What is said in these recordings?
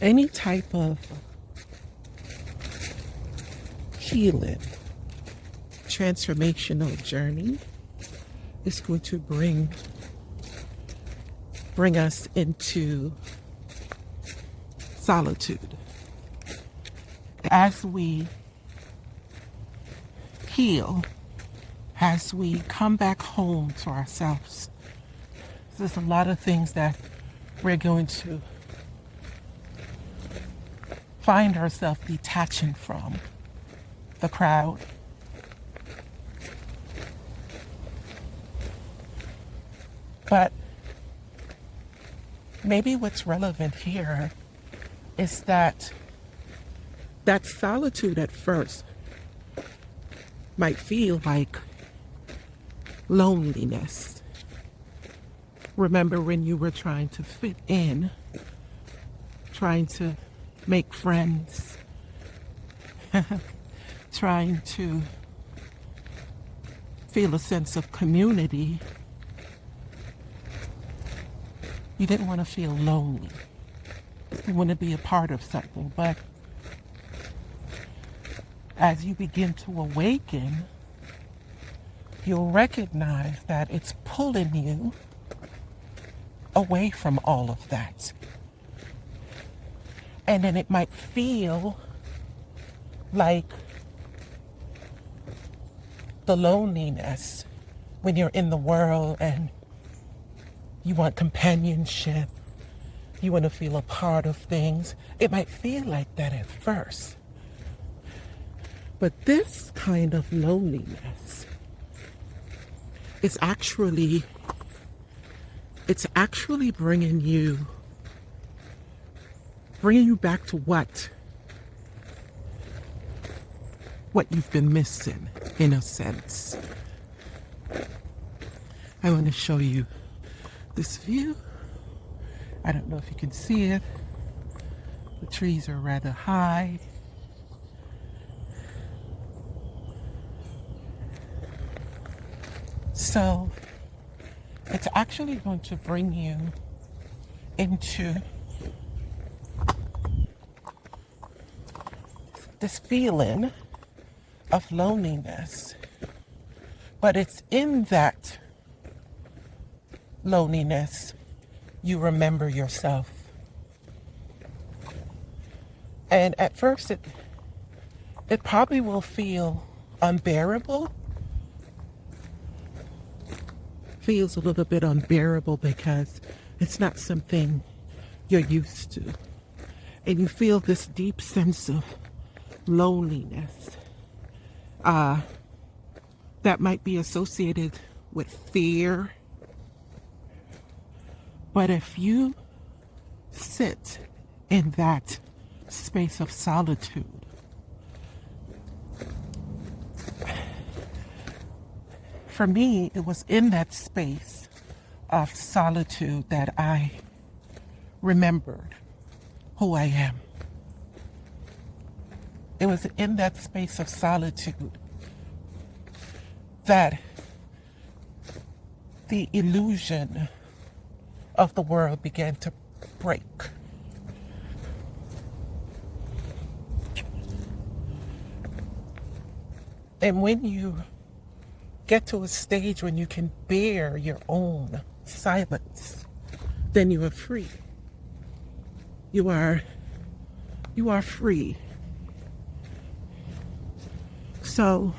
Any type of healing, transformational journey is going to bring us into solitude. As we heal, as we come back home to ourselves, there's a lot of things that we're going to find ourselves detaching from the crowd. But maybe what's relevant here is that solitude at first might feel like loneliness. Remember when you were trying to fit in, trying to make friends, trying to feel a sense of community. You didn't want to feel lonely. You want to be a part of something. But as you begin to awaken, you'll recognize that it's pulling you away from all of that. And then it might feel like the loneliness when you're in the world and you want companionship, you want to feel a part of things. It might feel like that at first. But this kind of loneliness is actually bringing you back to what you've been missing, in a sense. I want to show you this view. I don't know if you can see it. The trees are rather high. So it's actually going to bring you into this feeling of loneliness. But it's in that loneliness you remember yourself. And at first it probably will feel unbearable. Feels a little bit unbearable because it's not something you're used to. And you feel this deep sense of loneliness that might be associated with fear. But if you sit in that space of solitude, for me, it was in that space of solitude that I remembered who I am. It was in that space of solitude that the illusion of the world began to break. And when you get to a stage when you can bear your own silence, then you are free. You are free. So,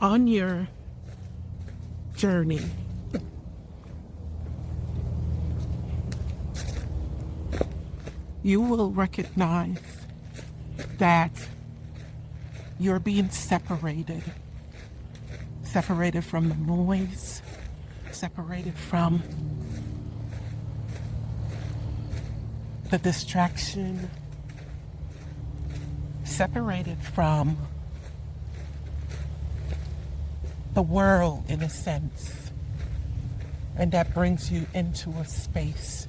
on your journey, you will recognize that you're being separated from the noise, separated from the distraction, separated from the world in a sense. And that brings you into a space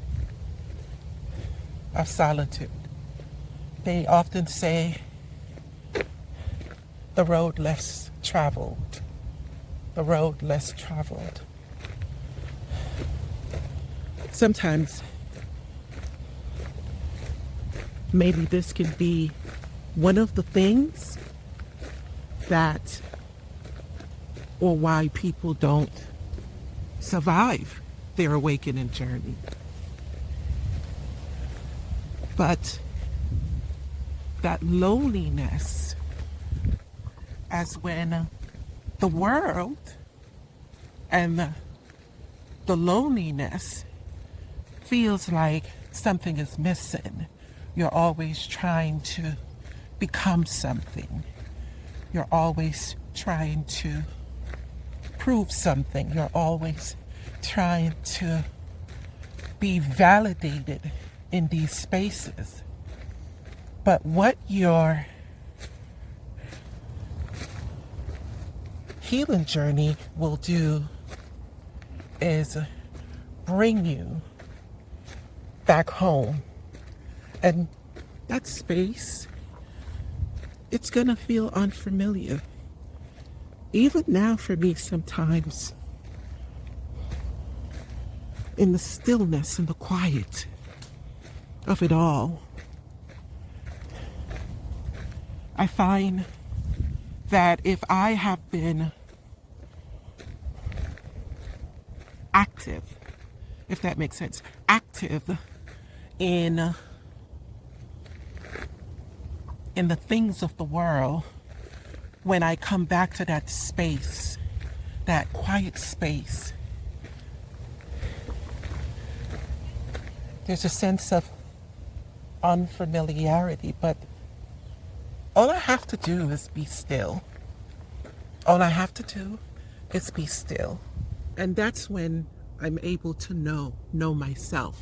of solitude. They often say the road less traveled. The road less traveled. Sometimes maybe this can be one of the things that, or why people don't survive their awakening journey. But that loneliness, as when the world and the loneliness feels like something is missing. You're always trying to become something. You're always trying to prove something. You're always trying to be validated in these spaces. But what your healing journey will do is bring you back home. And that space, it's gonna feel unfamiliar. Even now for me sometimes, in the stillness and the quiet of it all, I find that if I have been active, if that makes sense, active in the things of the world, when I come back to that space, that quiet space, there's a sense of unfamiliarity, but all I have to do is be still. All I have to do is be still. And that's when I'm able to know myself.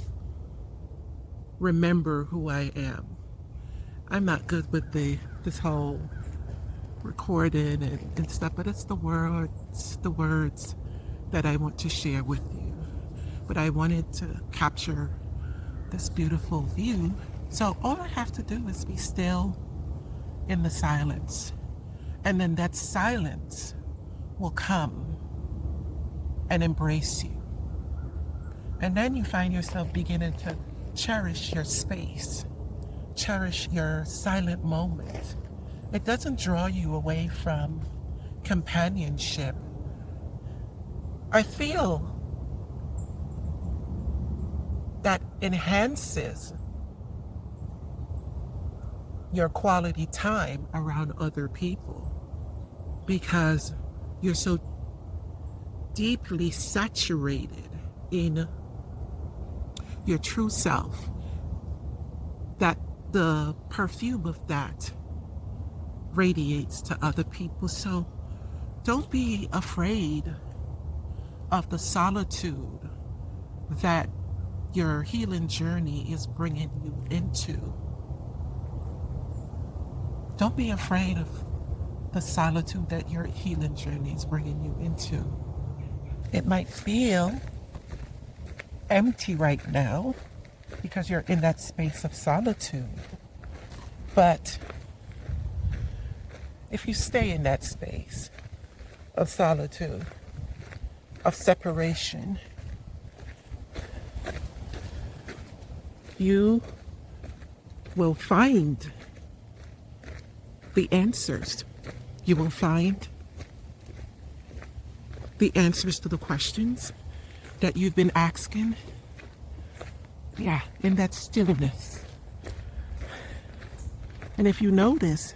Remember who I am. I'm not good with this whole recording and stuff, but it's the words that I want to share with you. But I wanted to capture this beautiful view. So all I have to do is be still in the silence. And then that silence will come and embrace you. And then you find yourself beginning to cherish your space, cherish your silent moment. It doesn't draw you away from companionship. I feel that enhances your quality time around other people because you're so deeply saturated in your true self that the perfume of that radiates to other people. So don't be afraid of the solitude that your healing journey is bringing you into. Don't be afraid of the solitude that your healing journey is bringing you into. It might feel empty right now because you're in that space of solitude. But if you stay in that space of solitude, of separation, you will find the answers. You will find the answers to the questions that you've been asking. Yeah, in that stillness. And if you notice,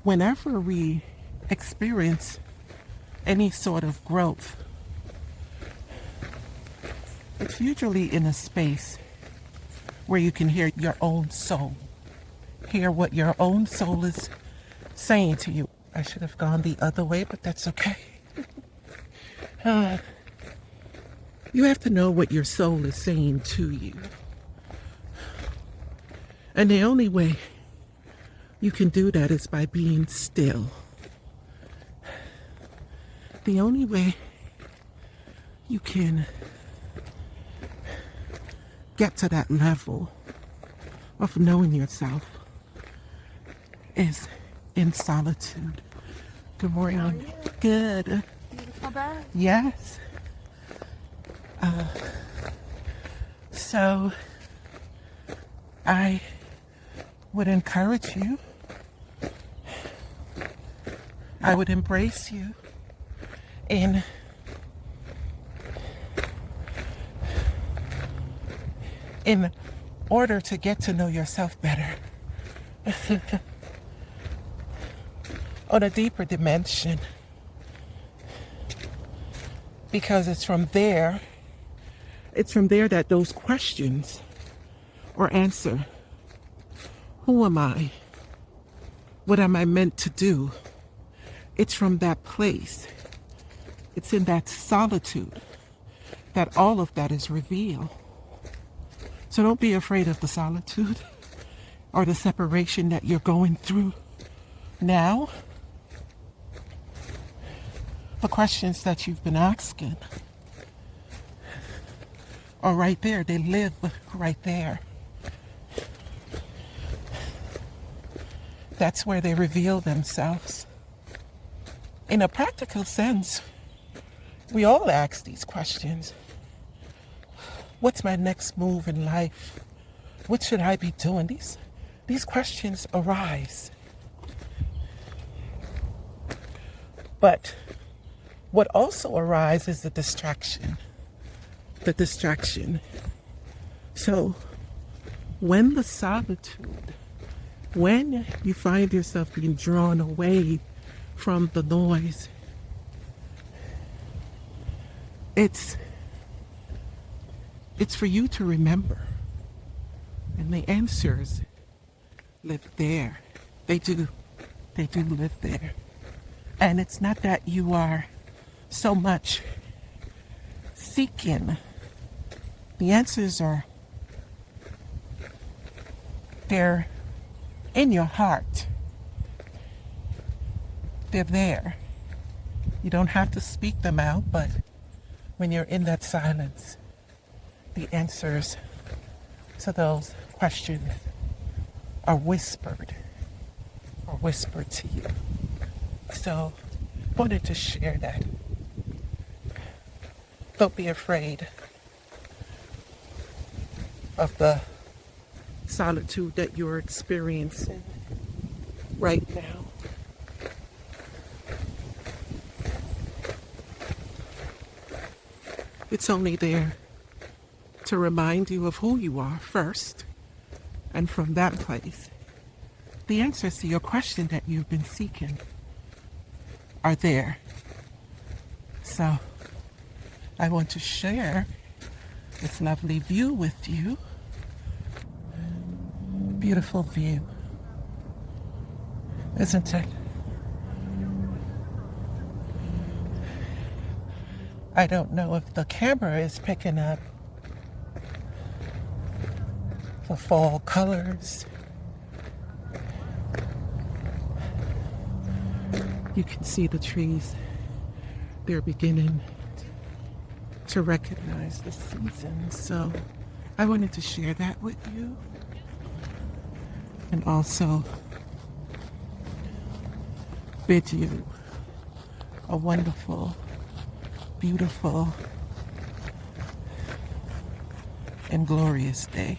whenever we experience any sort of growth, it's usually in a space where you can hear your own soul. Hear what your own soul is saying to you. I should have gone the other way, but that's okay. You have to know what your soul is saying to you. And the only way you can do that is by being still. The only way you can get to that level of knowing yourself is in solitude. Good morning. How are you? Good. Beautiful day. Yes. So I would encourage you. I would embrace you in order to get to know yourself better on a deeper dimension, because it's from there that those questions are answered. Who am I? What am I meant to do? It's from that place. It's in that solitude that all of that is revealed. So don't be afraid of the solitude or the separation that you're going through now. The questions that you've been asking are right there. They live right there. That's where they reveal themselves. In a practical sense, we all ask these questions. What's my next move in life? What should I be doing? These questions arise. But what also arises is the distraction. The distraction. So when the solitude, when you find yourself being drawn away from the noise, it's for you to remember. And the answers live there. They do live there. And it's not that you are so much seeking. The answers they're in your heart. They're there. You don't have to speak them out, but when you're in that silence, the answers to those questions are whispered to you. So I wanted to share that. Don't be afraid of the solitude that you're experiencing right now. It's only there to remind you of who you are first, and from that place, the answers to your question that you've been seeking are there. So I want to share this lovely view with you. Beautiful view, isn't it? I don't know if the camera is picking up the fall colors. You can see the trees. They're beginning to recognize the season. So I wanted to share that with you. And also bid you a wonderful, beautiful, and glorious day.